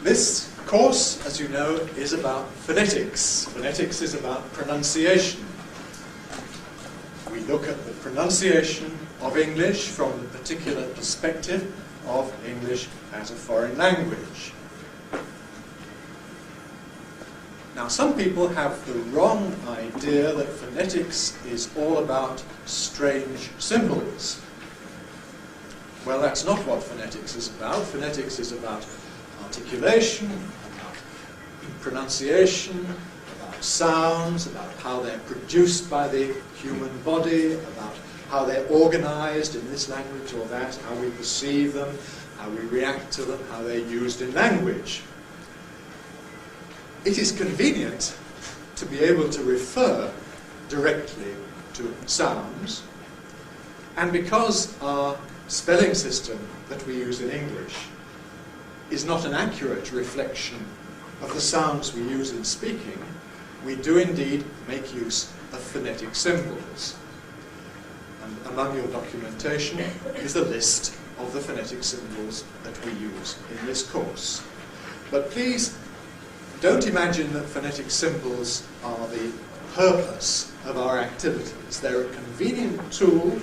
This course, as you know, is about phonetics. Phonetics is about pronunciation. We look at the pronunciation of English from the particular perspective of English as a foreign language. Now, some people have the wrong idea that phonetics is all about strange symbols. Well, that's not what phonetics is about. Phonetics is about articulation, about pronunciation, about sounds, about how they're produced by the human body, about how they're organized in this language or that, how we perceive them, how we react to them, how they're used in language. It is convenient to be able to refer directly to sounds, and because our spelling system that we use in English is not an accurate reflection of the sounds we use in speaking, we do indeed make use of phonetic symbols. And among your documentation is a list of the phonetic symbols that we use in this course. But please don't imagine that phonetic symbols are the purpose of our activities. They're a convenient tool,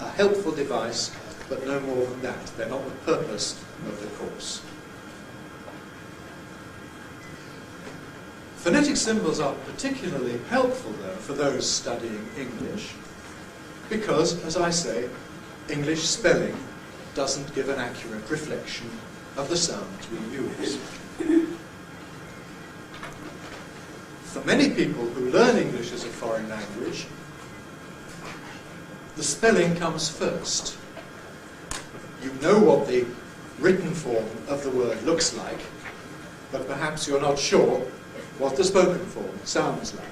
a helpful device, but no more than that. They're not the purpose of the course. Phonetic symbols are particularly helpful, though, for those studying English, because, as I say, English spelling doesn't give an accurate reflection of the sounds we use. For many people who learn English as a foreign language, the spelling comes first. You know what the written form of the word looks like, but perhaps you're not sure what the spoken form sounds like.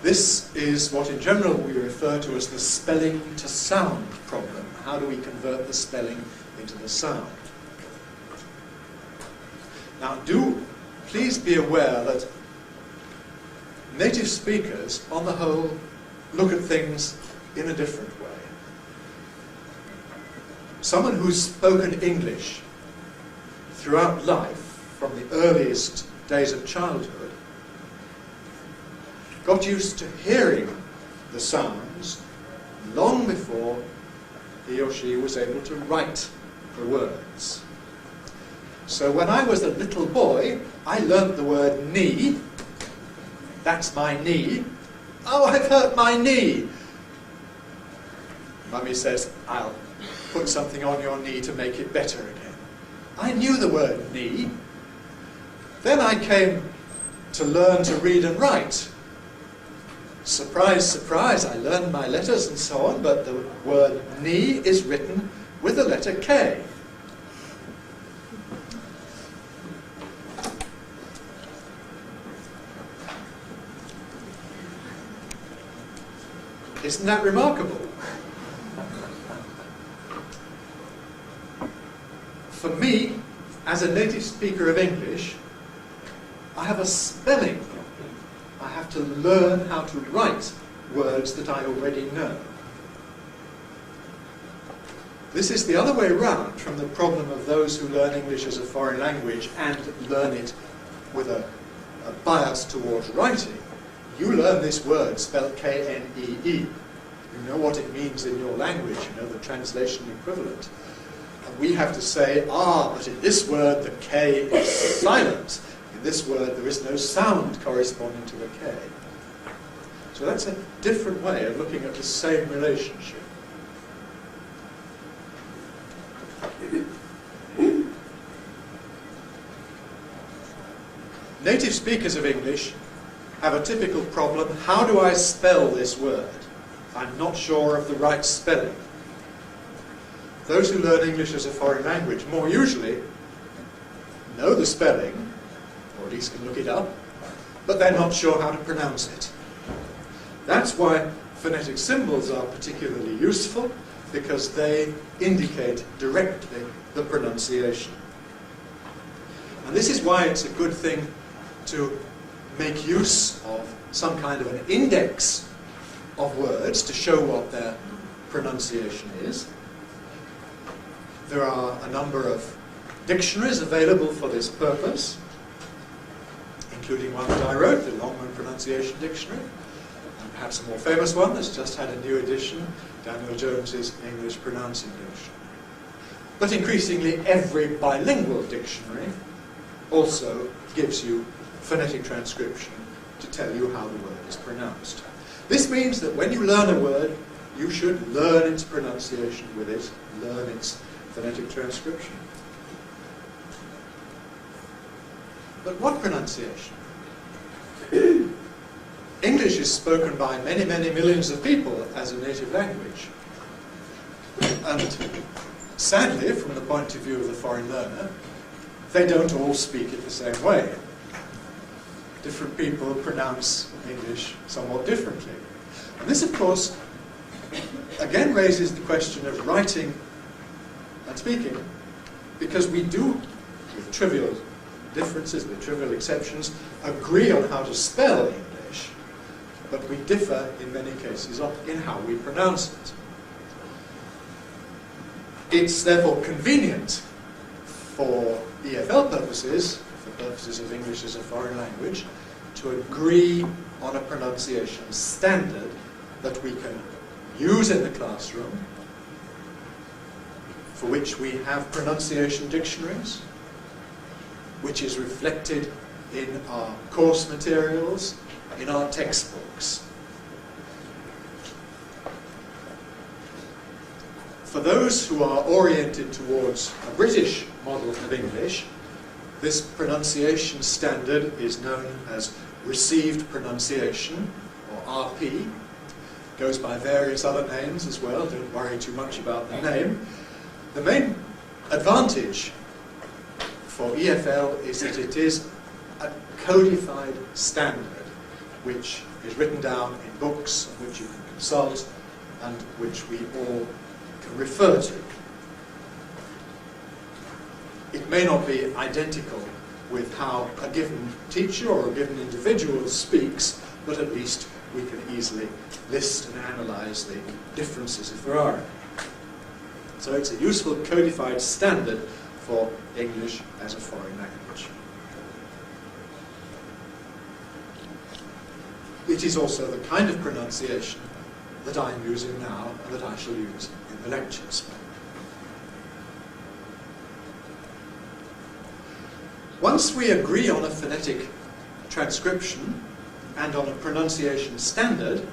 This is what in general we refer to as the spelling to sound problem. How do we convert the spelling into the sound? Now, please be aware that native speakers, on the whole, look at things in a different way. Someone who's spoken English throughout life, from the earliest days of childhood, got used to hearing the sounds long before he or she was able to write the words. So when I was a little boy, I learnt the word knee. That's my knee. Oh, I've hurt my knee. Mummy says, I'll put something on your knee to make it better again. I knew the word knee. Then I came to learn to read and write. Surprise, surprise, I learned my letters and so on, but the word knee is written with the letter K. Isn't that remarkable? For me, as a native speaker of English, I have a spelling problem. I have to learn how to write words that I already know. This is the other way round from the problem of those who learn English as a foreign language and learn it with a bias towards writing. You learn this word spelled K-N-E-E. You know what it means in your language, you know the translation equivalent. And we have to say, but in this word the K is silent. In this word there is no sound corresponding to the K. So that's a different way of looking at the same relationship. Native speakers of English have a typical problem. How do I spell this word? I'm not sure of the right spelling. Those who learn English as a foreign language more usually know the spelling, or at least can look it up, but they're not sure how to pronounce it. That's why phonetic symbols are particularly useful, because they indicate directly the pronunciation. And this is why it's a good thing to make use of some kind of an index of words to show what their pronunciation is. There are a number of dictionaries available for this purpose, including one that I wrote, the Longman Pronunciation Dictionary, and perhaps a more famous one that's just had a new edition, Daniel Jones's English Pronouncing Dictionary. But increasingly, every bilingual dictionary also gives you phonetic transcription to tell you how the word is pronounced. This means that when you learn a word, you should learn its pronunciation with it, learn its phonetic transcription. But what pronunciation? English is spoken by many, many millions of people as a native language. And sadly, from the point of view of the foreign learner, they don't all speak it the same way. Different people pronounce English somewhat differently. And this, of course, again raises the question of writing and speaking, because we do, with trivial differences, with trivial exceptions, agree on how to spell English, but we differ in many cases in how we pronounce it. It's therefore convenient for EFL purposes, for purposes of English as a foreign language, to agree on a pronunciation standard that we can use in the classroom, for which we have pronunciation dictionaries, which is reflected in our course materials, in our textbooks. For those who are oriented towards a British model of English, this pronunciation standard is known as Received Pronunciation, or RP. Goes by various other names as well, don't worry too much about the name. The main advantage for EFL is that it is a codified standard which is written down in books, which you can consult, and which we all can refer to. It may not be identical with how a given teacher or a given individual speaks, but at least we can easily list and analyze the differences if there are any. So it's a useful codified standard for English as a foreign language. It is also the kind of pronunciation that I'm using now and that I shall use in the lectures. Once we agree on a phonetic transcription and on a pronunciation standard,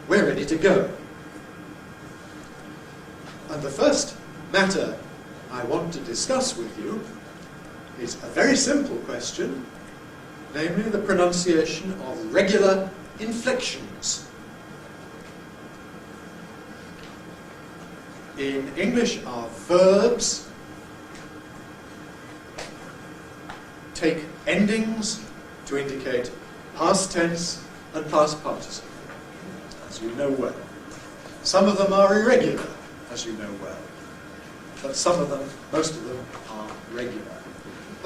we're ready to go. And the first matter I want to discuss with you is a very simple question, namely the pronunciation of regular inflections. In English, our verbs take endings to indicate past tense and past participle, as you know well. Some of them are irregular, as you know well, but some of them, most of them, are regular.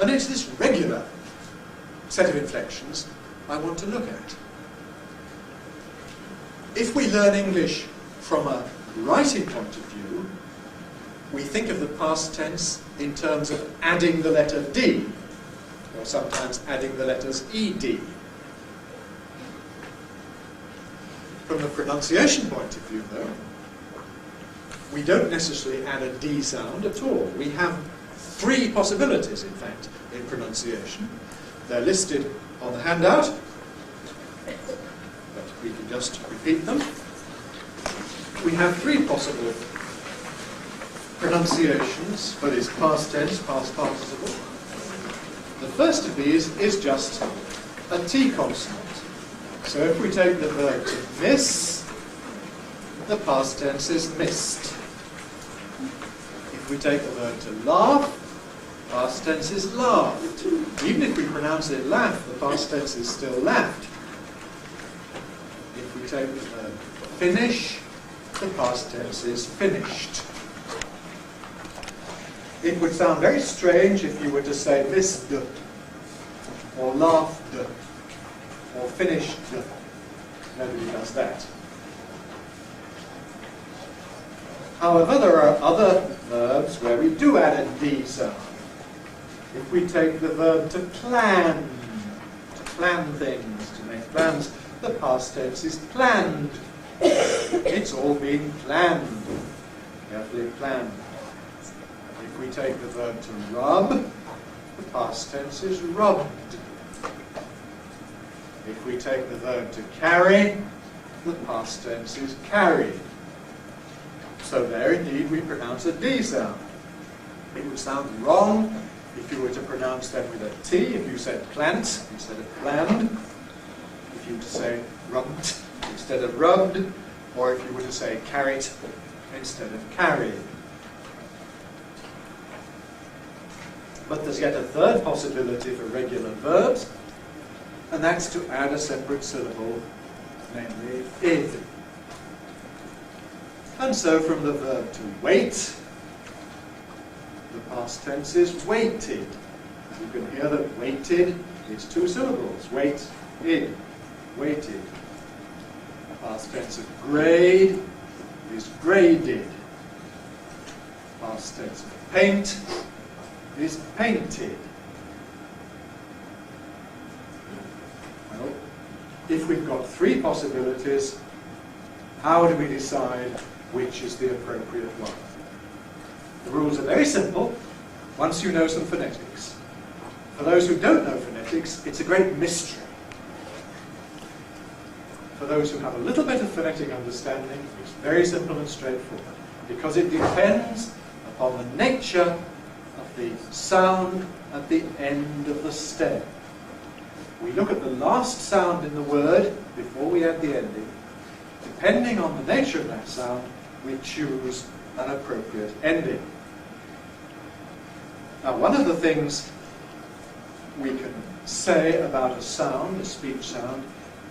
And it's this regular set of inflections I want to look at. If we learn English from a writing point of view, we think of the past tense in terms of adding the letter D, or sometimes adding the letters ED. From the pronunciation point of view, though, we don't necessarily add a D sound at all. We have three possibilities, in fact, in pronunciation. They're listed on the handout, but we can just repeat them. We have three possible pronunciations for this past tense, past participle. The first of these is just a T consonant. So if we take the verb to miss, the past tense is missed. If we take the verb to laugh, past tense is laughed. Even if we pronounce it laugh, the past tense is still laughed. If we take the verb finish, the past tense is finished. It would sound very strange if you were to say missed, or laughed, or finished. Nobody does that. However, there are other verbs where we do add a D sound. If we take the verb to plan things, to make plans, the past tense is planned. It's all been planned, carefully planned. If we take the verb to rub, the past tense is rubbed. If we take the verb to carry, the past tense is carried. So there indeed we pronounce a D sound. It would sound wrong if you were to pronounce them with a T, if you said plant instead of planned, if you were to say rubbed instead of rubbed, or if you were to say carrot instead of carried. But there's yet a third possibility for regular verbs, and that's to add a separate syllable, namely id. And so from the verb to wait, the past tense is waited. You can hear that waited is two syllables. Wait, id, waited. The past tense of grade is graded. Past tense of paint is painted. Well, if we've got three possibilities, how do we decide which is the appropriate one? The rules are very simple once you know some phonetics. For those who don't know phonetics, it's a great mystery. For those who have a little bit of phonetic understanding, it's very simple and straightforward, because it depends upon the nature of the sound at the end of the stem. We look at the last sound in the word before we add the ending. Depending on the nature of that sound, we choose an appropriate ending. Now, one of the things we can say about a sound, a speech sound,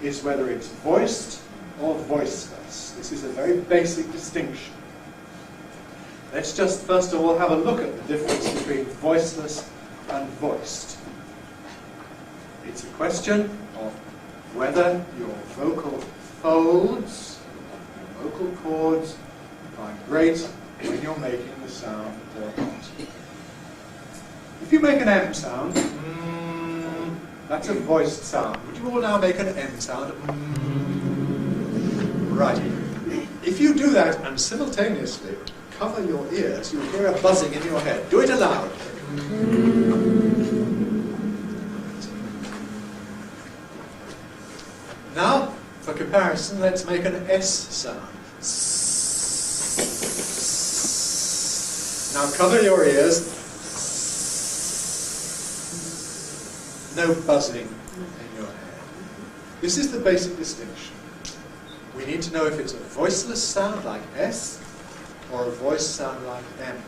is whether it's voiced or voiceless. This is a very basic distinction. Let's just first of all have a look at the difference between voiceless and voiced. It's a question of whether your vocal folds, your vocal cords, vibrate when you're making the sound or not. If you make an M sound, that's a voiced sound. Would you all now make an M sound? Right. If you do that and simultaneously cover your ears, you'll hear a buzzing in your head. Do it aloud. Now, for comparison, let's make an S sound. Now cover your ears. No buzzing in your head. This is the basic distinction. We need to know if it's a voiceless sound like S or a voiced sound like M.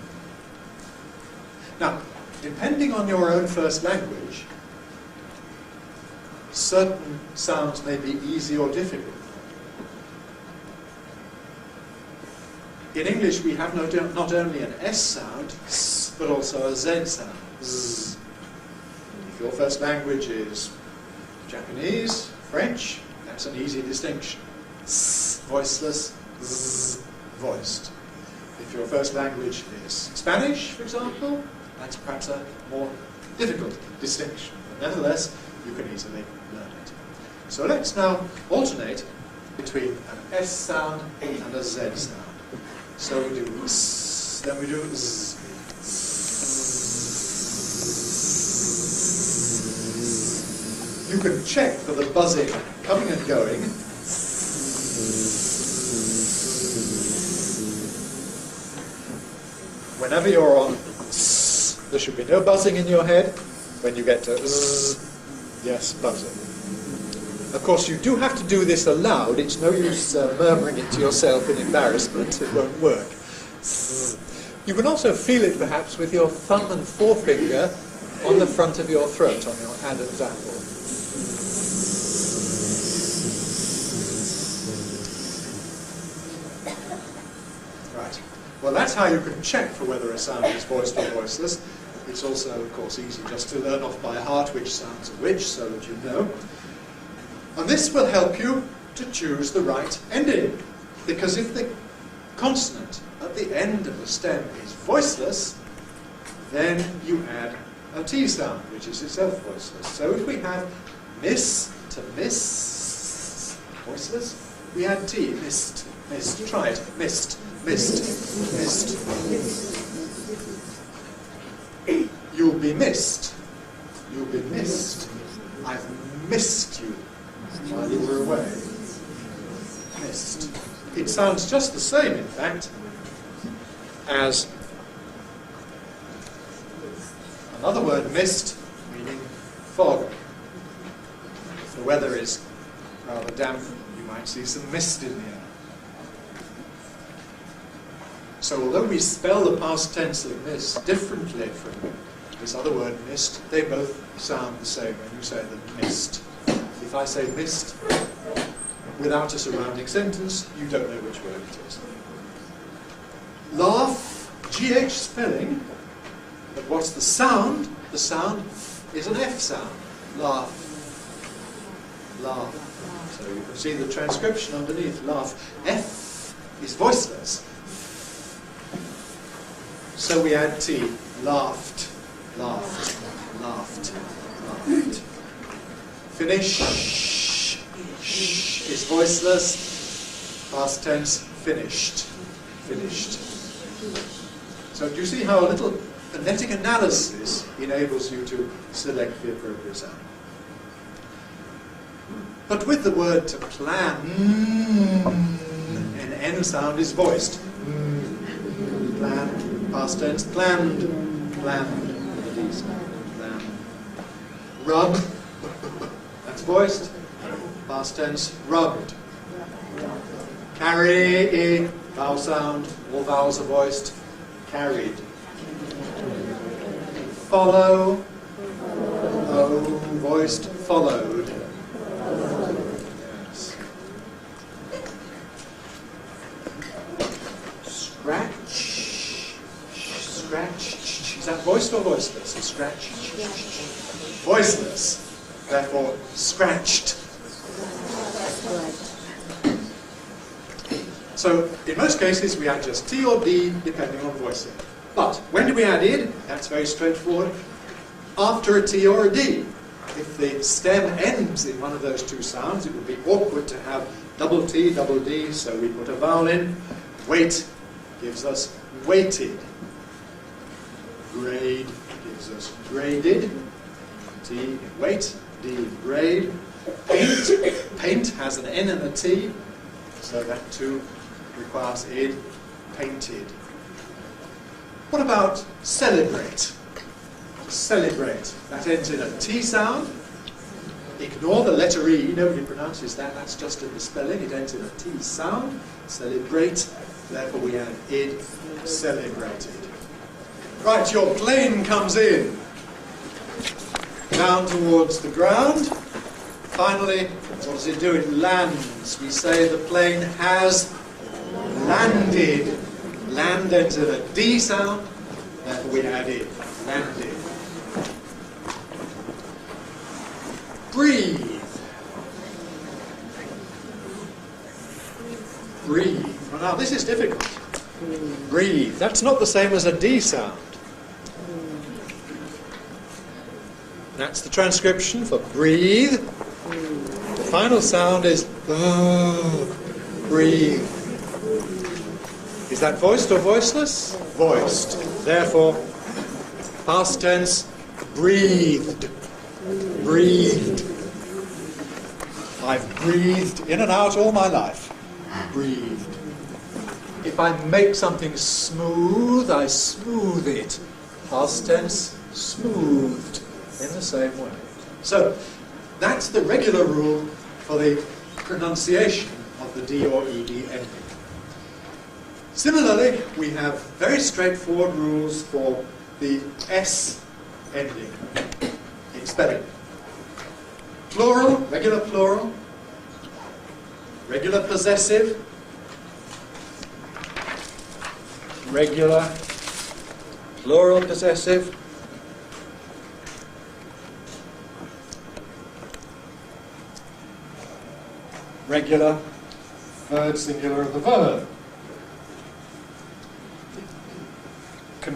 Now, depending on your own first language, certain sounds may be easy or difficult. In English, we have not only an S sound, S, but also a Z sound, Z. If your first language is Japanese, French, that's an easy distinction. S, voiceless, Z, voiced. If your first language is Spanish, for example, that's perhaps a more difficult distinction. But nevertheless, you can easily learn it. So let's now alternate between an S sound and a Z sound. So we do S, then we do Z. You can check for the buzzing coming and going. Whenever you're on S, there should be no buzzing in your head. When you get to Z, yes, buzzing. Of course, you do have to do this aloud. It's no use murmuring it to yourself in embarrassment. It won't work. You can also feel it, perhaps, with your thumb and forefinger on the front of your throat, on your Adam's apple. Right. Well, that's how you can check for whether a sound is voiced or voiceless. It's also, of course, easy just to learn off by heart which sounds are which, so that you know. And this will help you to choose the right ending. Because if the consonant at the end of the stem is voiceless, then you add a T sound, which is itself voiceless. So if we have miss to miss, voiceless, we add T, mist, mist, try it, mist, mist, mist. You'll be missed. You'll be missed. I've missed you while you were away. Missed. It sounds just the same, in fact, as another word, mist, meaning fog. If the weather is rather damp, you might see some mist in the air. So although we spell the past tense of mist differently from this other word, mist, they both sound the same when you say the mist. If I say mist without a surrounding sentence, you don't know which word it is. Laugh, GH spelling, but what's the sound? The sound is an F sound. Laugh. Laugh. So you can see the transcription underneath. Laugh. F is voiceless. So we add T. Laughed. Laughed. Laughed. Laughed. Finish. Is voiceless. Past tense. Finished. Finished. So do you see how a little phonetic analysis enables you to select the appropriate sound? But with the word to plan, an N sound is voiced. Plan, past tense, planned, planned, the D sound, planned. Rub, that's voiced, past tense, rubbed. Carry, vowel sound, all vowels are voiced, carried. Follow, O, voiced, followed. Yes. Scratch, scratch, is that voiced or voiceless? Scratch, voiceless, therefore scratched. So in most cases we add just T or D depending on voicing. But when do we add id? That's very straightforward. After a T or a D. If the stem ends in one of those two sounds, it would be awkward to have double T, double D, so we put a vowel in. Wait gives us weighted. Grade gives us graded. T in weight, D in grade. Paint, paint has an N and a T, so that too requires id, painted. What about celebrate? Celebrate. That ends in a T sound. Ignore the letter E. Nobody pronounces that. That's just in the spelling. It ends in a T sound. Celebrate. Therefore we add id, celebrated. Right, your plane comes in. Down towards the ground. Finally, what does it do? It lands. We say the plane has landed. Land ends in a D sound, therefore we add id, landed. Breathe. Breathe. Well, now this is difficult. Breathe. That's not the same as a D sound. That's the transcription for breathe. The final sound is breathe. Is that voiced or voiceless? Voiced. Therefore, past tense, breathed. Breathed. I've breathed in and out all my life. Breathed. If I make something smooth, I smooth it. Past tense, smoothed. In the same way. So, that's the regular rule for the pronunciation of the D or ED ending. Similarly, we have very straightforward rules for the S ending in spelling. Plural, regular possessive, regular, plural possessive, regular, third singular of the verb.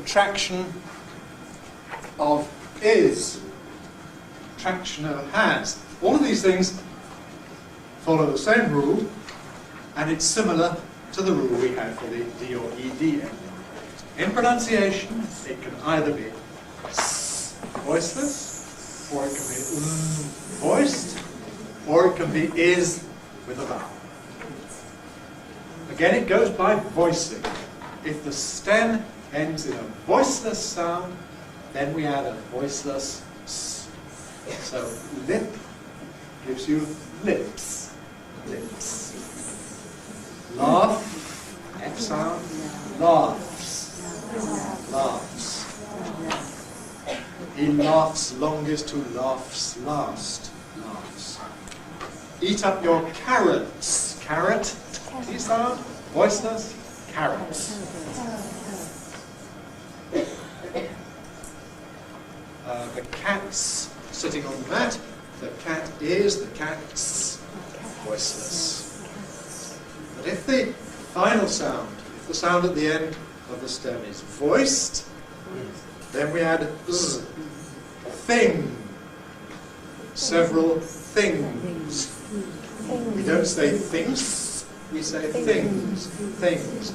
contraction of is, contraction of has. All of these things follow the same rule, and it's similar to the rule we have for the D or ED ending. In pronunciation, it can either be s, voiceless, or it can be voiced, or it can be is with a vowel. Again, it goes by voicing. If the stem ends in a voiceless sound, then we add a voiceless s. So lip gives you lips, lips. Laugh, F sound, laughs, laughs. He laughs longest who laughs last, laughs. Eat up your carrots, carrot, T sound, voiceless, carrots. The cat's sitting on the mat. The cat is, the cat's voiceless. But if the final sound, if the sound at the end of the stem is voiced, then we add z, thing, several things. We don't say things, we say things, things.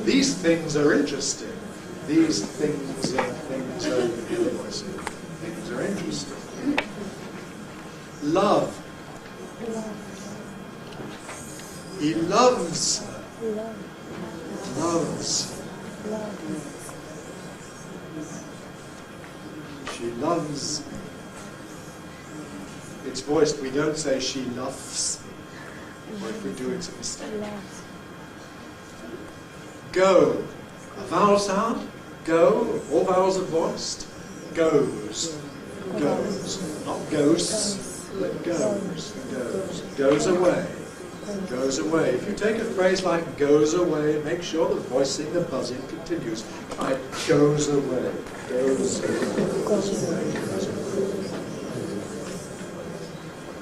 These things are interesting. These things are things are interesting. Love. He loves her. Loves. She loves me. It's voiced. We don't say she loves me. Or if we do, it's a mistake. Go. A vowel sound. Go. All vowels are voiced. Goes. Goes. Not ghosts, but goes. Goes. Goes away. Goes away. If you take a phrase like goes away, make sure the voicing, the buzzing continues. Try goes away. Goes away. Goes away. Goes away.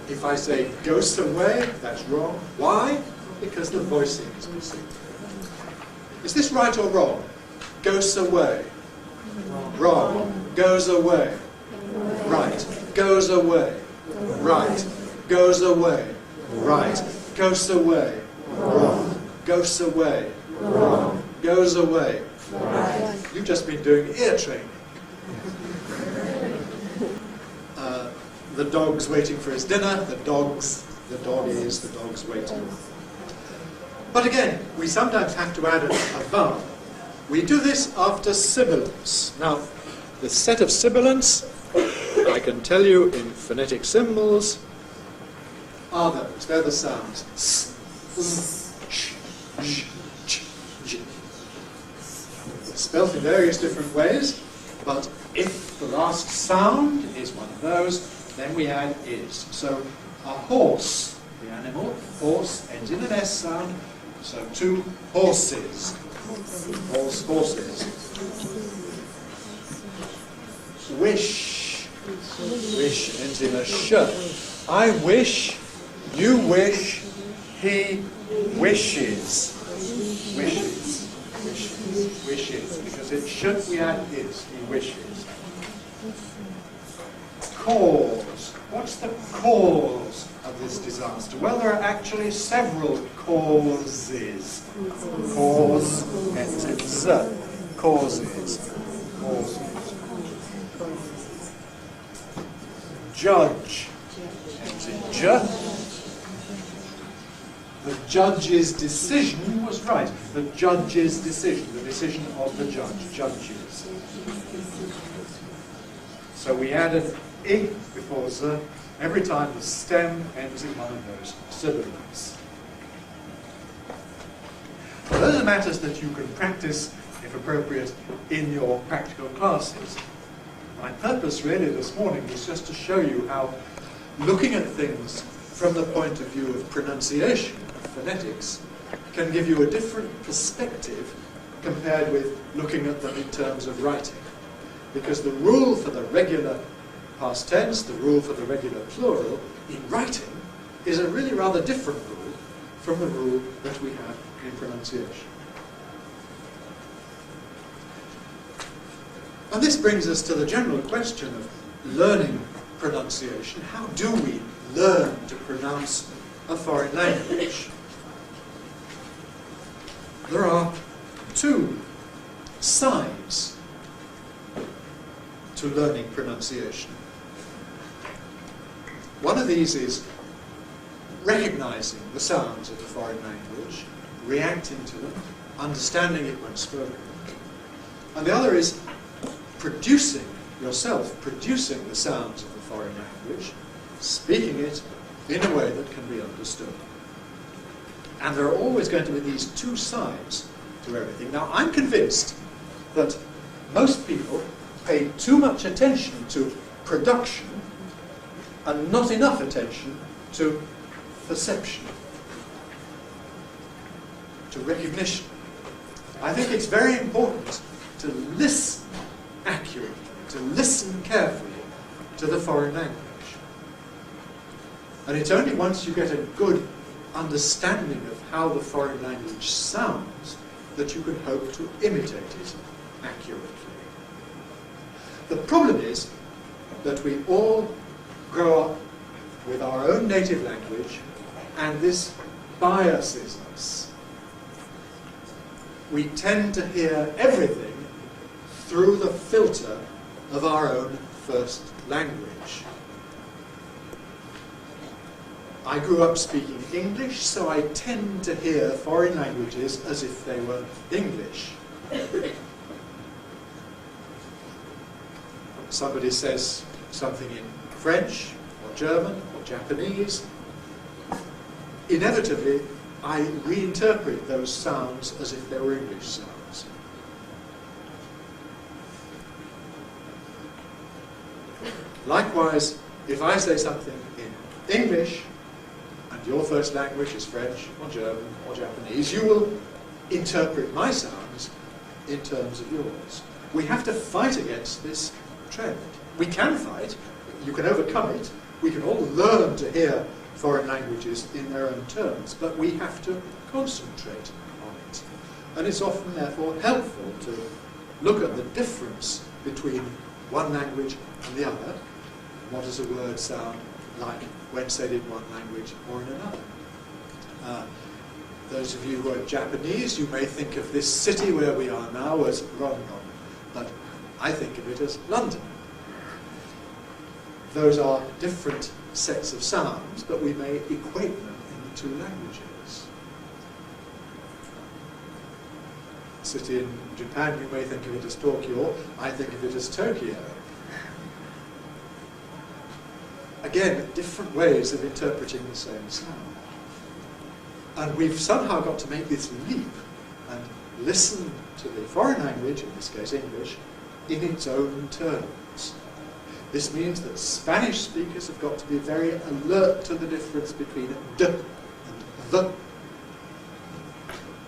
If I say goes away, that's wrong. Why? Because the voicing is missing. Is this right or wrong? Goes away. Wrong. Goes away. Right. Goes away. Right. Goes away. Right. Goes away. Wrong. Goes away. Wrong. Goes away. Right. You've just been doing ear training. The dog's waiting for his dinner. The dog is, the dog's waiting. But again, we sometimes have to add a vowel. We do this after sibilants. Now, the set of sibilants, I can tell you in phonetic symbols, are those. They're the sounds. S, sh, sh, ch, j. Spelt in various different ways, but if the last sound is one of those, then we add is. So a horse, the animal, horse ends in an S sound, so two horses. Horses. Wish. Wish ends in a sh. I wish, you wish, he wishes. Wishes. Wishes. Wishes. Because it should be add is. He wishes. Cause. What's the cause of this disaster? Well, there are actually several causes. Cause ends in z. Causes. Causes. Judge ends in j. The judge's decision was right. The judge's decision, the decision of the judge, judges. So we added I before z every time the stem ends in one of those sibilants. Well, those are matters that you can practice, if appropriate, in your practical classes. My purpose really this morning was just to show you how looking at things from the point of view of pronunciation, of phonetics, can give you a different perspective compared with looking at them in terms of writing. Because the rule for the regular past tense, the rule for the regular plural, in writing, is a really rather different rule from the rule that we have in pronunciation. And this brings us to the general question of learning pronunciation. How do we learn to pronounce a foreign language? There are two sides to learning pronunciation. One of these is recognizing the sounds of the foreign language, reacting to them, understanding it when spoken. And the other is producing the sounds of the foreign language, speaking it in a way that can be understood. And there are always going to be these two sides to everything. Now, I'm convinced that most people pay too much attention to production and not enough attention to perception, to recognition. I think it's very important to listen accurately, to listen carefully to the foreign language. And it's only once you get a good understanding of how the foreign language sounds that you can hope to imitate it accurately. The problem is that we all grow up with our own native language, and this biases us. We tend to hear everything through the filter of our own first language. I grew up speaking English, so I tend to hear foreign languages as if they were English. Somebody says something in French, or German, or Japanese. Inevitably, I reinterpret those sounds as if they were English sounds. Likewise, if I say something in English, and your first language is French, or German, or Japanese, you will interpret my sounds in terms of yours. We have to fight against this trend. We can fight, you can overcome it, we can all learn to hear foreign languages in their own terms, but we have to concentrate on it. And it's often, therefore, helpful to look at the difference between one language and the other. What does a word sound like when said in one language or in another? Those of you who are Japanese, you may think of this city where we are now as Rondon, but I think of it as London. Those are different sets of sounds, but we may equate them in the two languages. A city in Japan, you may think of it as Tokyo, I think of it as Tokyo. Again, different ways of interpreting the same sound. And we've somehow got to make this leap and listen to the foreign language, in this case English, in its own terms. This means that Spanish speakers have got to be very alert to the difference between d and the,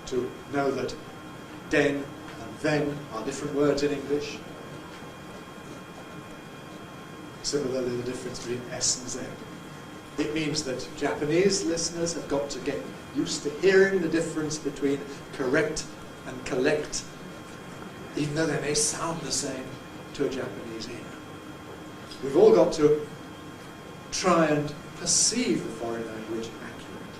to know that den and then are different words in English. Similarly, the difference between S and Z. It means that Japanese listeners have got to get used to hearing the difference between correct and collect, even though they may sound the same to a Japanese ear. We've all got to try and perceive the foreign language accurately.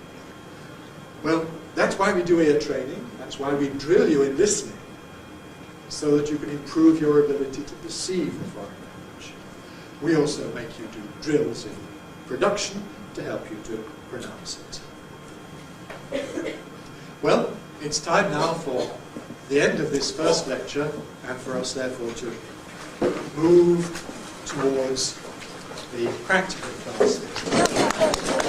Well, that's why we do ear training, that's why we drill you in listening, so that you can improve your ability to perceive the foreign language. We also make you do drills in production to help you to pronounce it. Well, it's time now for the end of this first lecture, and for us therefore to move towards the practical classes.